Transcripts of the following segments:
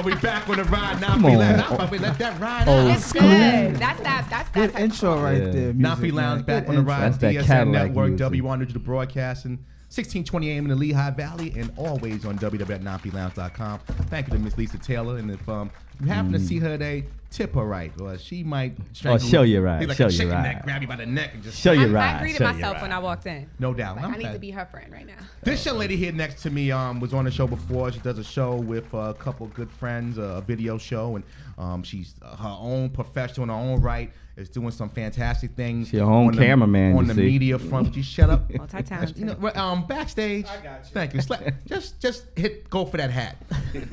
We back on the ride now. Let that ride out. It's good. That's good intro right there. Nafi Lounge back on the ride. DSM Network, W1 Digital Broadcasting. 1620 AM in the Lehigh Valley and always on www.nafilounge.com. Thank you to Miss Lisa Taylor. And if you happen to see her today, tip her right. Or she might show you right. Like show you right. Neck, grab you by the neck and just show you right. I greeted myself when I walked in. No doubt. Like, I need to be her friend right now. This young lady here next to me was on the show before. She does a show with a couple of good friends, a video show, and she's her own professional in her own right. Is doing some fantastic things. She's your own cameraman on the media front. Would you shut up? Multi-talented. You know, backstage. I got you. Thank you. Just go for that hat.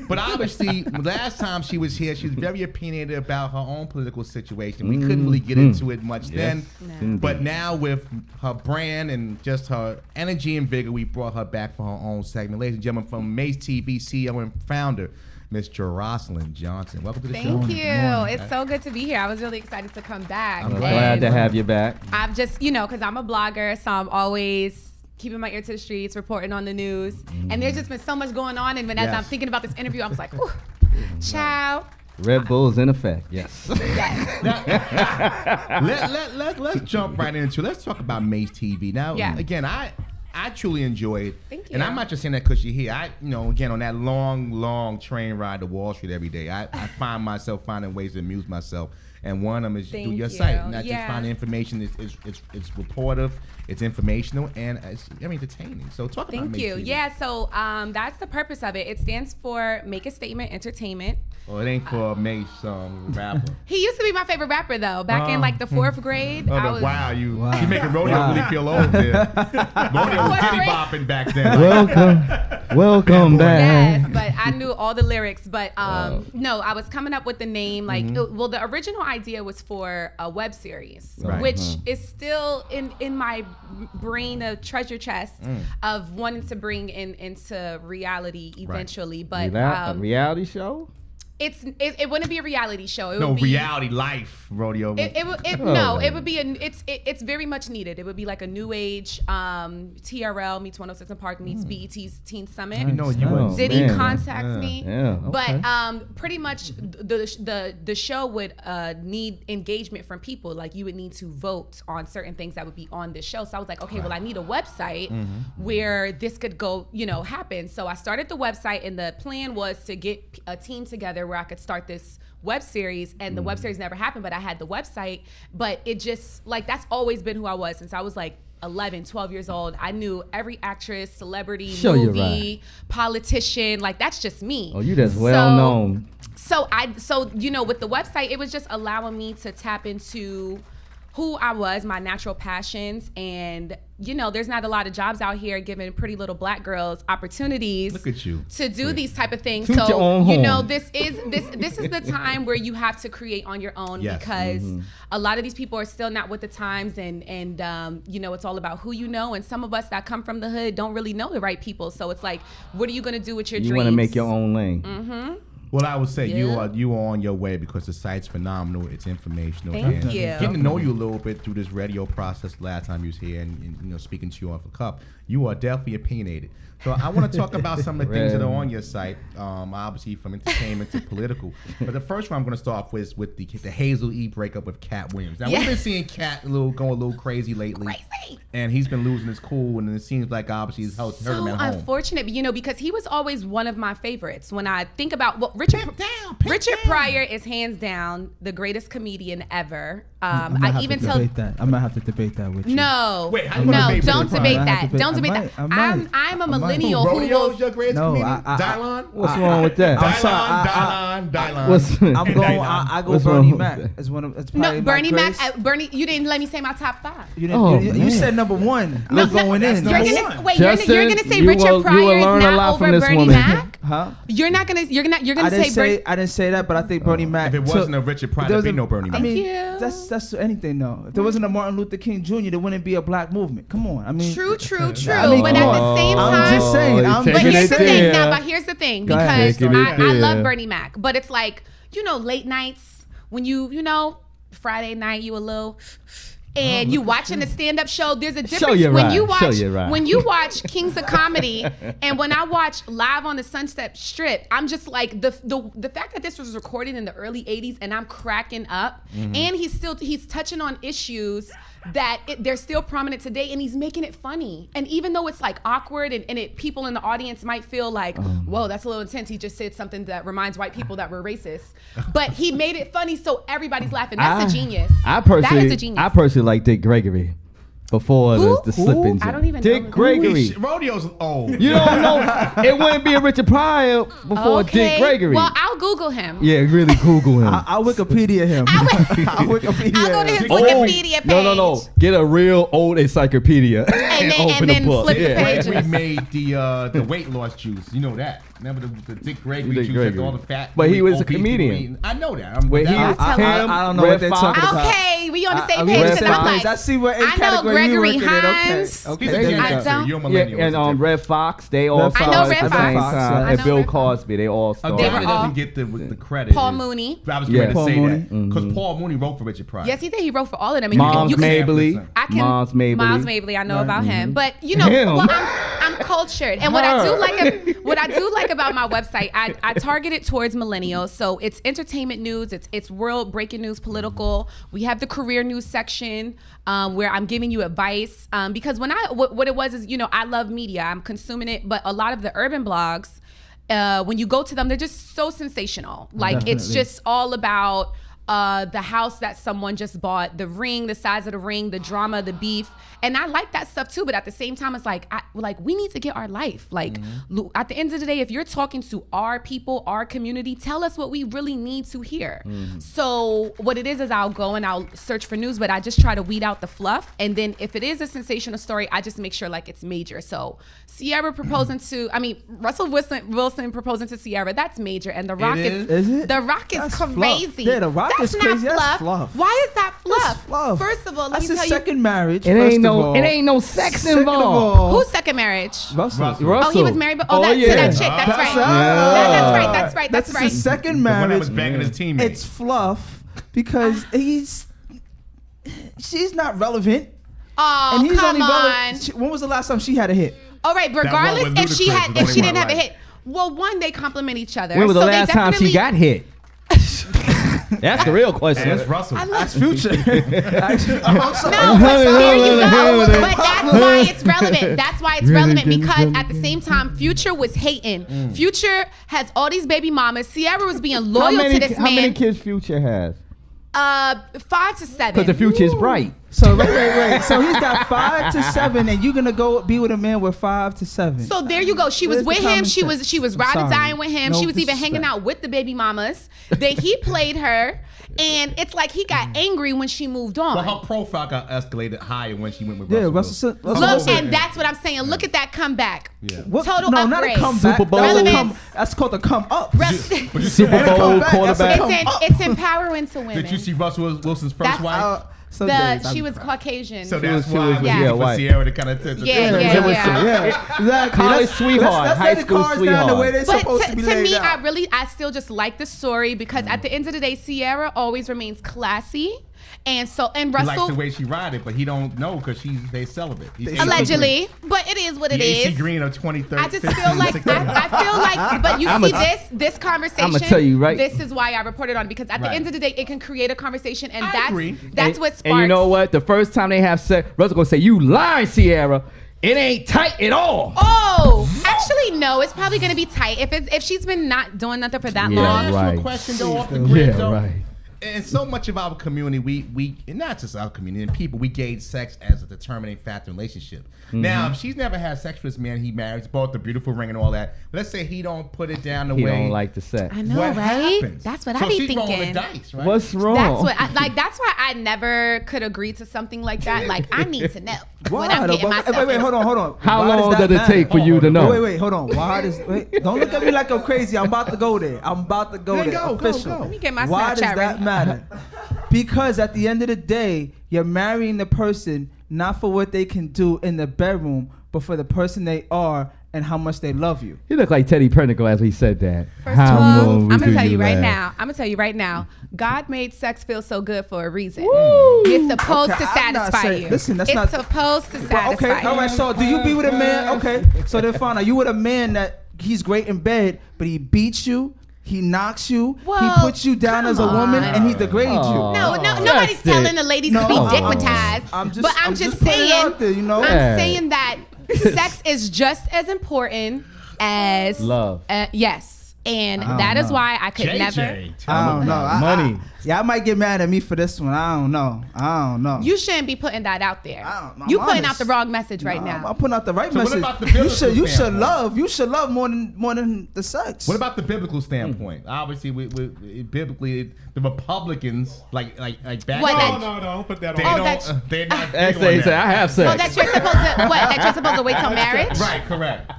But obviously, last time she was here, she was very opinionated about her own political situation. We couldn't really get into it much then. No. But now with her brand and just her energy and vigor, we brought her back for her own segment. Ladies and gentlemen, from Maze TV CEO and founder, Miss Jeroslyn Johnson. Welcome to the show. Thank you. It's so good to be here. I was really excited to come back. I'm glad to have you back. I'm just, because I'm a blogger, so I'm always keeping my ear to the streets, reporting on the news. And there's just been so much going on. And as I'm thinking about this interview, I was like, ooh, ciao. Red Bull's in effect. Yes. Let's jump right into it. Let's talk about Maze TV. Now, again, I truly enjoy it. Thank you. And I'm not just saying that because you're here. Again, on that long train ride to Wall Street every day, I find myself finding ways to amuse myself. And one of them is through your site. Not just finding information. It's reportive, it's informational, and it's entertaining. So talk about Maze TV. Yeah, so that's the purpose of it. It stands for Make a Statement Entertainment. Oh, it ain't for Mace rapper. He used to be my favorite rapper though. Back in like the 4th grade. Wow, you making Rodeo really feel old there. Rodeo was diddy bopping back then. Welcome back. Yes, but I knew all the lyrics. But no, I was coming up with the name the original idea was for a web series, which is still in my brain, a treasure chest of wanting to bring into reality eventually. But a reality show? It wouldn't be a reality show. It would be reality life rodeo. It would be it's very much needed. It would be like a new age TRL meets 106 and Park meets BET's Teen Summit. Diddy contacts me. Yeah, okay. But pretty much the show would need engagement from people. Like you would need to vote on certain things that would be on this show. So I was like, okay, well I need a website where this could go, happen. So I started the website, and the plan was to get a team together where I could start this web series, and the web series never happened, but I had the website. But it just that's always been who I was since I was like 11, 12 years old. I knew every actress, celebrity, movie, politician, that's just me. Oh, you just well known. So with the website, it was just allowing me to tap into who I was, my natural passions, and there's not a lot of jobs out here giving pretty little black girls opportunities. Look at you. To do these type of things. Toot your own horn. This is the time where you have to create on your own because a lot of these people are still not with the times, and it's all about who you know, and some of us that come from the hood don't really know the right people. So it's like, what are you gonna do with your dreams? You want to make your own lane. Well, I would say you are on your way because the site's phenomenal. It's informational. Thank you. Getting to know you a little bit through this radio process last time you was here and speaking to you off the cuff, you are definitely opinionated. So I want to talk about some of the things that are on your site, obviously from entertainment to political. But the first one I'm going to start off with the Hazel E breakup with Cat Williams. Now we've been seeing Cat going a little crazy lately, and he's been losing his cool, and it seems like obviously he's hurt him at home. So unfortunate, because he was always one of my favorites. When I think about Richard Pryor is hands down the greatest comedian ever. I even tell that. I might have to debate that with you. No, wait, don't debate that. Don't debate that. I'm a millennial who Rodeo's your greatest comedian? Dylon? What's wrong with that? Dylon. I'm going. I go Bernie Mac. It's one of. It's probably Bernie Mac. Bernie, you didn't let me say my top 5. You said number 1. I'm going in. You're gonna say Richard Pryor is not over Bernie Mac? Huh? You're gonna say. I didn't say that, but I think Bernie Mac. If it wasn't a Richard Pryor, there'd be no Bernie Mac. I mean, that's anything though. If there wasn't a Martin Luther King Jr., there wouldn't be a black movement. Come on. I mean, true. But at the same time, I'm just saying. But here's the thing. Because I love Bernie Mac, but it's like late nights when you Friday night you a little and you watching a stand-up show, there's a difference when you watch Kings of Comedy and when I watch Live on the Sunset Strip. I'm just like the fact that this was recorded in the early 80s and I'm cracking up, and he's touching on issues that they're still prominent today, and he's making it funny. And even though it's like awkward and people in the audience might feel like, whoa, that's a little intense. He just said something that reminds white people that we're racist, but he made it funny so everybody's laughing. That's a genius. That is a genius. I personally like Dick Gregory. Before the slipping. I don't even Dick know. Gregory. Rodeo's old. You don't know. It wouldn't be a Richard Pryor before Dick Gregory. Well, I'll Google him. Yeah, really Google him. I'll Wikipedia him. I'll go to his Wikipedia page. No. Get a real old encyclopedia and then flip the pages. Gregory made the weight loss juice. You know that. Remember the Dick Gregory juice with all the fat. But he was a comedian. I know that. I don't know what they're talking about. Okay, we on the same page. Because I'm like, I see what I know Gregory Hines. Okay. I don't. You're millennial. And Red Fox, they all I know Red Fox. And Bill Cosby, they all started. David doesn't get the credit. Paul Mooney. I was going to say that because Paul Mooney wrote for Richard Pryor. Yes, he did. He wrote for all of them. Moms Mabley. Miles Mabley. I know about him. But you know, well, I'm cultured, and what I do like about my website, I target it towards millennials. So it's entertainment news, it's world breaking news, political. We have the career news section where I'm giving you advice because what it was is, you know, I love media, I'm consuming it, but a lot of the urban blogs, when you go to them, they're just so sensational. Like It's just all about the house that someone just bought, the ring, the size of the ring, the drama, the beef. And I like that stuff too, but at the same time, it's like, we need to get our life. Like, at the end of the day, if you're talking to our people, our community, tell us what we really need to hear. So what it is I'll go and I'll search for news, but I just try to weed out the fluff. And then if it is a sensational story, I just make sure like it's major. So Ciara proposing Russell Wilson proposing to Ciara, that's major. And The Rock is it? The Rock is That's crazy. Fluff. Yeah, The Rock is crazy. That's fluff. Why is that fluff? That's fluff. First of all, let that's me his tell second marriage. It ain't no sex involved. Whose second marriage? Russell. Oh, he was married, but to that chick. That's right. That's right. His second The one that marriage. was banging his teammate. It's fluff because she's not relevant. Oh, and he's come only on. relevant. When was the last time she had a hit? All right, regardless if she didn't have a hit. Well, one, they complement each other. When was the last time she got hit? That's the real question. That's Russell. That's Future. No, but there you go. But that's why it's relevant. That's why it's relevant because at the same time, Future was hating. Future has all these baby mamas. Ciara was being loyal to this man. How many kids Future has? 5 to 7. Because the future is bright. So wait. So he's got 5 to 7, and you're gonna go be with a man with 5 to 7. So there you go. She was with him. She was ride or dying with him. No she was even disrespect. hanging out with the baby mamas. Then he played her, and it's like he got angry when she moved on. Well, her profile got escalated higher when she went with Yeah, Russell. Look, and that's what I'm saying. Look at that comeback. Yeah. Total no, upgrade. not a comeback. Super Bowl. That's called a come up. Super Bowl quarterback. It's empowering to women. Did you see Russell Wilson's first wife? She was Caucasian. So that's why white. for Ciara to kind of Exactly. College sweetheart, high school sweetheart. But to me, I still just like the story because at the end of the day, Ciara always remains classy. And Russell he likes the way she ride it, but he don't know because they celibate. Allegedly, but it is what it is. AC Green of 2030. I just feel like I feel like, but you see this conversation. I'm gonna tell you right. This is why I reported on because at the end of the day, it can create a conversation, and that's what sparks. And you know what? The first time they have sex, Russell gonna say, "You lying, Ciara. It ain't tight at all." Oh, actually, no. It's probably gonna be tight if she's been not doing nothing for that long. Right. Question though off the grid though. Right. And so much of our community, we and not just our community and people, we gauge sex as a determining factor in relationship. Now, if she's never had sex with this man he marries, bought the beautiful ring and all that. Let's say he don't put it down the way. He don't like the sex. I know, what right? happens? That's what I be thinking. Rolling the dice, right? What's wrong? That's why I never could agree to something like that. Like I need to know what I'm getting myself. Wait, hold on. How long does it take for you to know? Wait, hold on. Don't look at me like I'm crazy. I'm about to go there. Official. Let me get my Why does Snapchat that ready. matter? Because at the end of the day, you're marrying the person not for what they can do in the bedroom, but for the person they are and how much they love you. He looked like Teddy Pernico as he said that. First of all, I'm gonna gonna tell you right now. God made sex feel so good for a reason. Woo. It's supposed to I'm not satisfy saying- you. listen, that's it's not- supposed to satisfy Okay, you. all right. So, do you be with a man? Okay, so then fine. Are you with a man that he's great in bed, but he beats you, he knocks you, Well, he puts you down as a come woman, on. and he degrades you? No, That's nobody's it. telling the ladies to be dickmatized. I'm just just putting it saying, out there, you know. Yeah. I'm saying that sex is just as important as Love. Yes. And I don't that is know. why I could never. I don't know. Money. I might get mad at me for this one. I don't know. You shouldn't be putting that out there. I'm You putting out honest. the wrong message right No, now. I'm putting out the right So what message. about the you biblical should standpoint? You should love more than the sex. What about the biblical standpoint? Obviously, biblically, the Republicans like back What, then, that- No, don't put that they on. Oh, that's- don't. They're not That's big on he said, I that. have sex. Oh, that you're supposed to wait till marriage? Right, correct.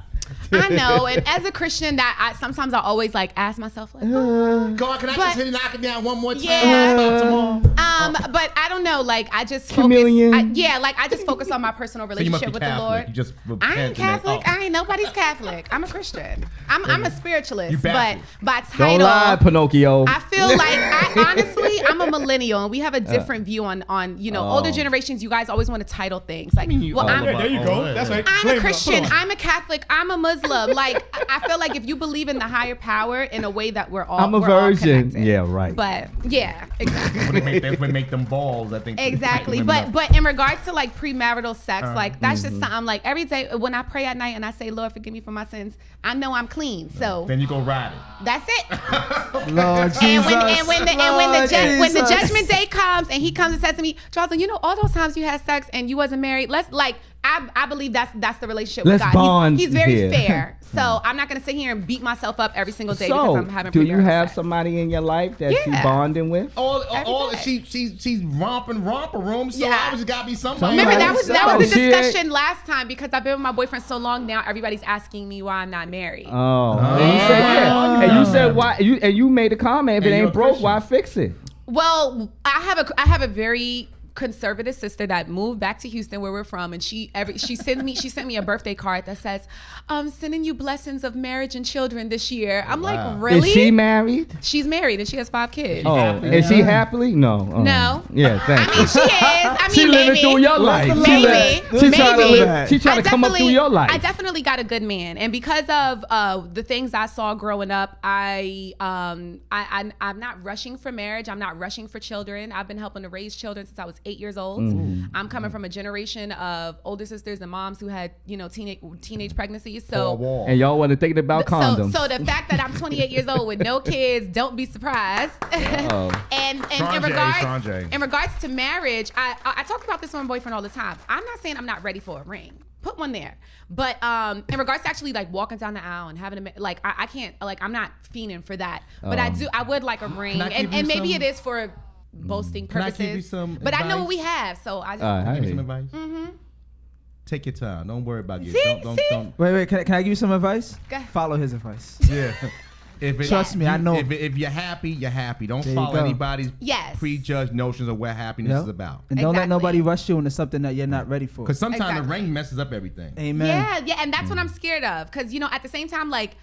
I know, and as a Christian, sometimes I always like ask myself, like, oh. Go on, can I But- just hit it, knock it down one more time? Yeah. Stop tomorrow. But I don't know, like I just Chameleon. I just focus on my personal So you must relationship be with Catholic. the Lord. You just I ain't repent and then- Catholic. oh. I ain't nobody's Catholic. I'm a Christian. I'm a You spiritualist. But Baptist. by Don't title, lie, Pinocchio. I feel like honestly, I'm a millennial, and we have a different view on older generations. You guys always want to title things like, mean you well, all I'm about- There you go. That's right. I'm Claim a it. Christian. Put it on. I'm a Catholic. I'm a Muslim. Like I feel like if you believe in the higher power in a way that we're all I'm a we're all virgin. connected. Yeah, right. But yeah, exactly. That's what make them balls, I think. Exactly, tighten but them up. but in regards to like premarital sex, like that's just something like every day when I pray at night and I say, Lord, forgive me for my sins, I know I'm clean. So Then you go ride it. that's it. Lord Jesus? And when the Jesus. judgment day comes and he comes and says to me, Jeroslyn, all those times you had sex and you wasn't married, let's like I believe that's the relationship Let's with God. bond He's very here. fair. So I'm not gonna sit here and beat myself up every single day because So, I'm having do you premarital have sex. somebody in your life that you Yeah. bonding with? All Every day. she's romping romper room, so Yeah. obviously gotta be somebody. Remember that was the She discussion last time because I've been with my boyfriend so long now. Everybody's asking me why I'm not married. Oh, and you said yeah, and you said why? You made a comment. If it And you're ain't a broke, Christian. why fix it? Well, I have a very conservative sister that moved back to Houston where we're from, and she sent me a birthday card that says, sending you blessings of marriage and children this year. I'm Wow. like, really? Is she married? She's married and she has 5 kids. Oh, is she happily? No. Oh. No. Yeah, thank I you. mean, she is. I mean, She living maybe. through your life. Maybe. She trying Maybe. She trying to come up through your life. I definitely got a good man, and because of the things I saw growing up, I'm not rushing for marriage. I'm not rushing for children. I've been helping to raise children since I was 8 years old. I'm coming from a generation of older sisters and moms who had teenage pregnancies. So. And y'all wasn't thinking about condoms. So the fact that I'm 28 years old with no kids, don't be surprised. And Sanjay. in regards to marriage, I talk about this with my boyfriend all the time. I'm not saying I'm not ready for a ring. Put one there. But in regards to actually like walking down the aisle and having I can't, like, I'm not fiending for that. But I would like a ring. I give you And maybe some- it is for boasting Can I purposes. give you some but I know advice? what we have, so I just I Give me hear some you. advice. Take your time. Don't worry about it. See? Don't. Wait. Can I give you some advice? Go ahead. Follow his advice. Yeah. Trust me, I know. If you're happy, you're happy. Don't There you follow go. anybody's Yes. prejudged notions of what happiness Yep. is about. And don't let Exactly. nobody rush you into something that you're not ready for. Because sometimes Exactly. the ring messes up everything. Amen. Yeah, and that's what I'm scared of. Because, at the same time, like,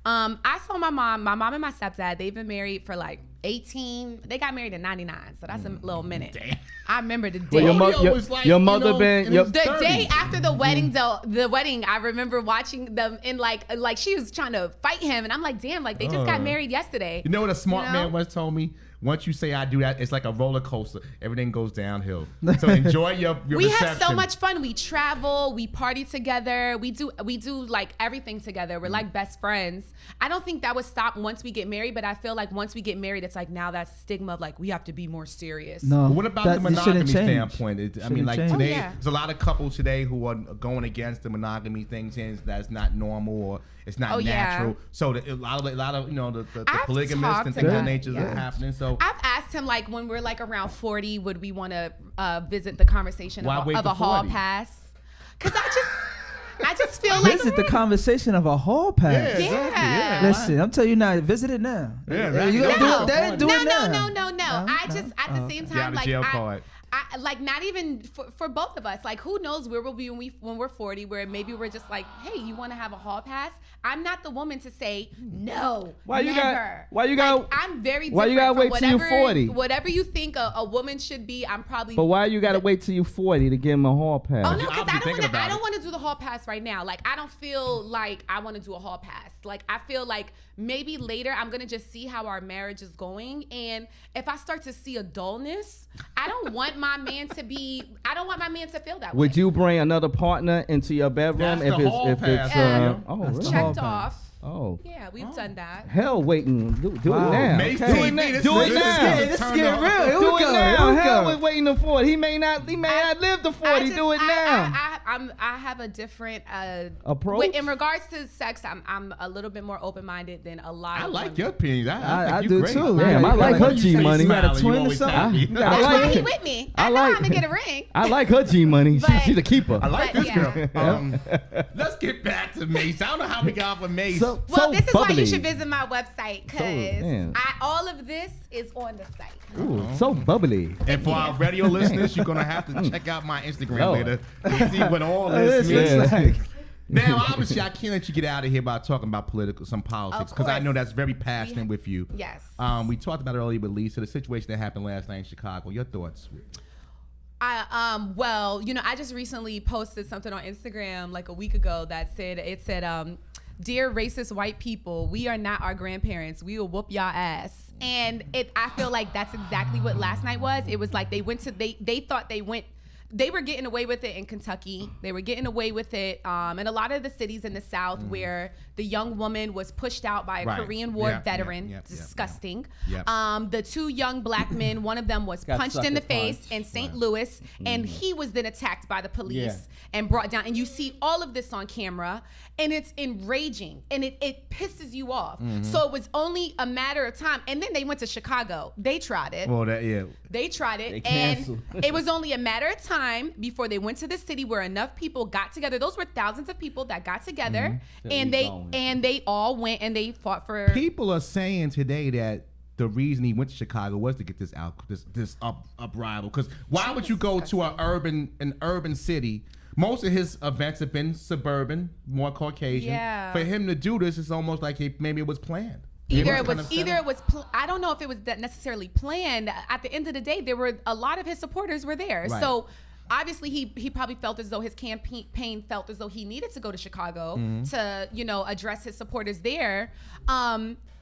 I saw my mom and my stepdad, they've been married for like 18. They got married in 99, so that's a little minute. Damn. I remember the day. Well, your Romeo was like, your mother been. in Your, his The 30s. day after the wedding, though, I remember watching them in like she was trying to fight him, and I'm like, damn, like they just got married yesterday. You know what a smart You know? man once told me? Once you say I do that, it's like a roller coaster. Everything goes downhill. So enjoy your We reception. have so much fun. We travel, we party together, we do like everything together. We're like best friends. I don't think that would stop once we get married, but I feel like once we get married, it's like now that stigma of like we have to be more serious. No. But what about that- the it shouldn't monogamy change. standpoint? I Shouldn't mean, like change. today, Oh, yeah. there's a lot of couples today who are going against the monogamy thing, saying that's not normal or it's not Oh, yeah. natural. So a lot of the I've polygamists talked and things of about- that nature yeah. are happening. So I've asked him like when we're like around 40, would we want to visit the conversation Why wait of to a hall 40? pass? Because I just feel like Visit the conversation of a hall pass. Yeah. Listen, I'm telling you now. Visit it now. Yeah, right. You gonna No. do it? Daddy, do it now. No. I just at the same You have time a like jail card. like not even for both of us. Like who knows where we'll be when we're 40, where maybe we're just like, hey, you want to have a hall pass? I'm not the woman to say no. Why you never. I'm very different. Why you gotta wait till you 40? Whatever you think a woman should be, I'm probably. But why you gotta wait till you 40 to give him a hall pass? Oh no, because I don't want to do the hall pass right now. Like I don't feel like I want to do a hall pass. Like I feel like maybe later I'm gonna just see how our marriage is going, and if I start to see a dullness, I don't want my man to feel that way. Would you bring another partner into your bedroom That's if it's really? checked off? Oh. Yeah, we've done that. Hell waiting. Do it now. Okay. Do it now. Do it now. This is getting real. Here Do we it go. now. Hell with waiting to 40. He may not live to 40. Do it now. I have a different approach. In regards to sex. I'm a little bit more open minded than a lot. I of like women. your opinions. I do great. too. Damn, I like her G money. You got a twin or something? That's why he with me. I know I'm gonna get a ring. I like her G money. But- She's a keeper. I like But, this yeah. girl. Let's get back to Mace. I don't know how we got off of Mace. Well, this is why you should visit my website, man. because all of this is on the site. Ooh, so bubbly. And for our radio listeners, you're gonna have to check out my Instagram Lord. later to see what all this This means. is Now, obviously, I can't let you get out of here by talking about some politics, because I course. know that's very passionate with you. Yes. We talked about it earlier with Lisa, the situation that happened last night in Chicago. Your thoughts? Well, I just recently posted something on Instagram like a week ago that said, dear racist white people, we are not our grandparents. We will whoop y'all ass. And I feel like that's exactly what last night was. It was like they thought they were getting away with it in Kentucky. They were getting away with it in a lot of the cities in the South where the young woman was pushed out by a Korean War veteran. Disgusting. The two young black men, one of them was punched in the face in St. Louis, and he was then attacked by the police and brought down. And you see all of this on camera, and it's enraging, and it pisses you off. So it was only a matter of time. And then they went to Chicago. They tried it. Well, They tried it, They and canceled. it was only a matter of time before they went to the city where enough people got together. Those were thousands of people that got together, and they all went and they fought for. People are saying today that the reason he went to Chicago was to get this uprisal. Because why would you go to an urban city? Most of his events have been suburban, more Caucasian. Yeah. For him to do this, it's almost like maybe it was planned. Either it was I don't know if it was that necessarily planned. At the end of the day, there were a lot of his supporters were there. Right. So obviously he probably felt as though his campaign felt as though he needed to go to Chicago to, address his supporters there.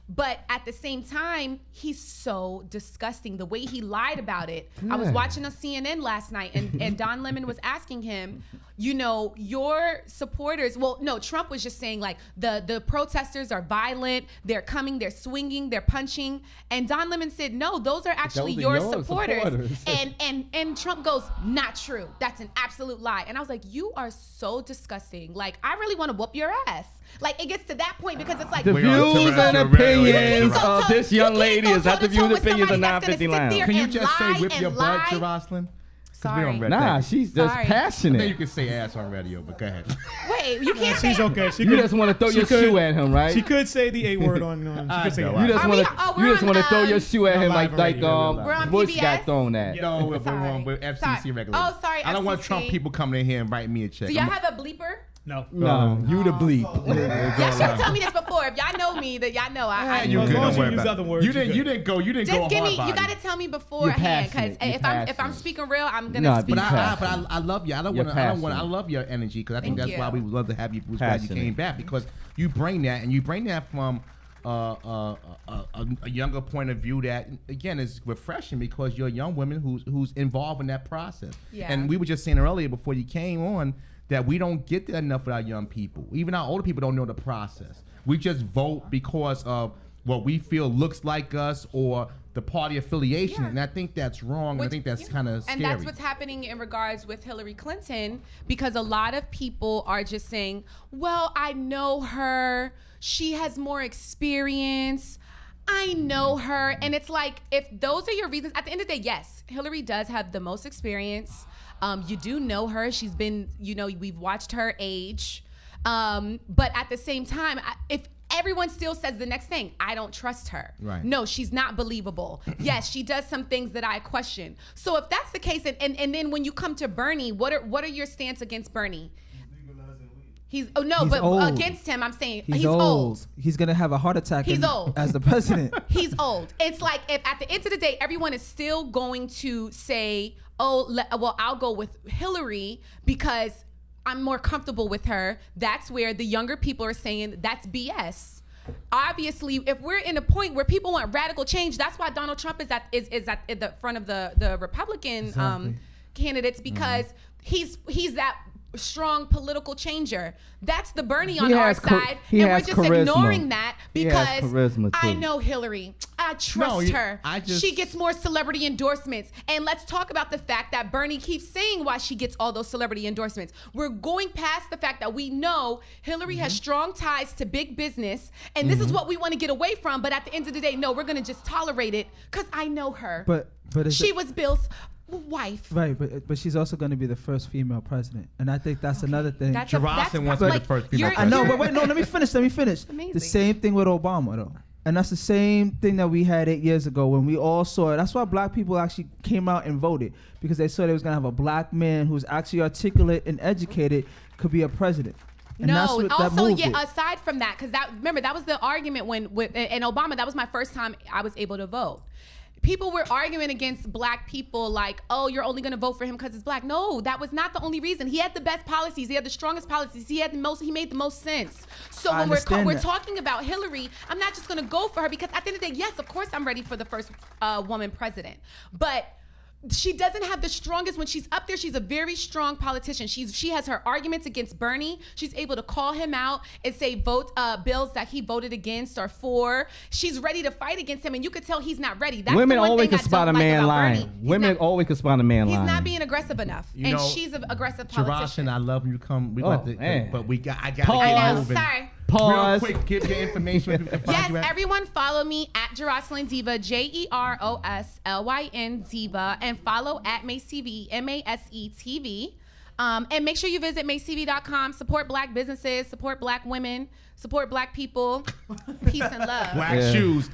But at the same time, he's so disgusting. The way he lied about it. I was watching on CNN last night, and Don Lemon was asking him, your supporters. Well, no, Trump was just saying like the protesters are violent. They're coming. They're swinging. They're punching. And Don Lemon said, no, those are actually your supporters. And Trump goes, not true. That's an absolute lie. And I was like, you are so disgusting. Like, I really want to whoop your ass. Like, it gets to that point because it's like The views and opinions of this young lady is not the views and opinions of 950 Lounge. Can you just say whip your butt, Jeroslyn? Sorry. Nah, she's just Sorry. I think you passionate. can say ass on radio, but go ahead. Wait, you can't say. She's okay. You just want to throw your shoe at him, right? She could say the A word on. She could say know. it. You just Are want we- to oh, we're you just on, want to throw your shoe at him live like radio, We're on Bush PBS? got thrown at. No, we're Sorry. on with FCC Sorry. regular. Oh, sorry, I don't want FCC. Trump people coming in here and writing me a check. Do y'all have a bleeper? No. No, you the bleep. Y'all should have told me this before. If y'all know me, that y'all know I You As good, long don't as you worry use about other it. words, You you're didn't good. go. You didn't go just give hard me. body. You gotta tell me beforehand, because passionate. You're if I'm passionate. speaking real, I'm gonna Nah, speak. be But passionate. I love you. I You're want. passionate. I love your energy, because I think Thank that's why you. we would love to have you. Was glad you Passionate. came back, because you bring that, and you bring that from a younger point of view that, again, is refreshing, because you're a young woman who's involved in that process. Yeah. And we were just saying earlier before you came on that we don't get that enough with our young people. Even our older people don't know the process. We just vote because of what we feel looks like us or the party affiliation. Yeah. And I think that's wrong. And I think that's kind of scary. And that's what's happening in regards with Hillary Clinton, because a lot of people are just saying, well, I know her. She has more experience. I know her. And it's like, if those are your reasons, at the end of the day, yes, Hillary does have the most experience. You do know her. She's been, we've watched her age. But at the same time, if everyone still says the next thing. I don't trust her. Right. No, she's not believable. Yes, she does some things that I question. So if that's the case, and then when you come to Bernie, what are your stance against Bernie? He's old. Against him, I'm saying He's old. He's gonna have a heart attack. He's old as the president. He's old. It's like if at the end of the day, everyone is still going to say, well, I'll go with Hillary because I'm more comfortable with her. That's where the younger people are saying that's BS. Obviously, if we're in a point where people want radical change, that's why Donald Trump is at the front of the Republican candidates, because he's that strong political changer. That's the Bernie on our side, and we're just ignoring that because I know Hillary. I trust her. She gets more celebrity endorsements, and let's talk about the fact that Bernie keeps saying why she gets all those celebrity endorsements. We're going past the fact that we know Hillary has strong ties to big business, and this is what we want to get away from. But at the end of the day, no, we're going to just tolerate it because I know her. But she was Bill's wife. Right, but she's also going to be the first female president, and I think that's another thing. Jeroslyn wants to be the first female president. I know, but wait, no, let me finish. Amazing. The same thing with Obama, though. And that's the same thing that we had 8 years ago when we all saw it. That's why black people actually came out and voted, because they saw they was going to have a black man who's actually articulate and educated could be a president. And no, also, aside from that, because remember, that was the argument in Obama, that was my first time I was able to vote. People were arguing against black people like, oh, you're only going to vote for him because he's black. No, that was not the only reason. He had the best policies. He had the strongest policies. He made the most sense. So when we're talking about Hillary, I'm not just going to go for her because at the end of the day, yes, of course I'm ready for the first woman president. But she doesn't have the strongest. When she's up there, she's a very strong politician. She has her arguments against Bernie. She's able to call him out and say bills that he voted against or for. She's ready to fight against him, and you could tell he's not ready. That's women the one always thing can spot a man lying. Women always can spot a man lying. He's not being aggressive enough, and she's an aggressive politician. Jeroslyn, I love when you come. Man. But I got to I know. moving. Sorry. Pause. Real quick, give your information. Yes, everyone follow me at Jeroslyn Diva, Jeroslyn Diva, and follow at Mace TV, MASE TV. And make sure you visit macetv.com. Support black businesses, support black women, support black people. Peace and love. Black shoes.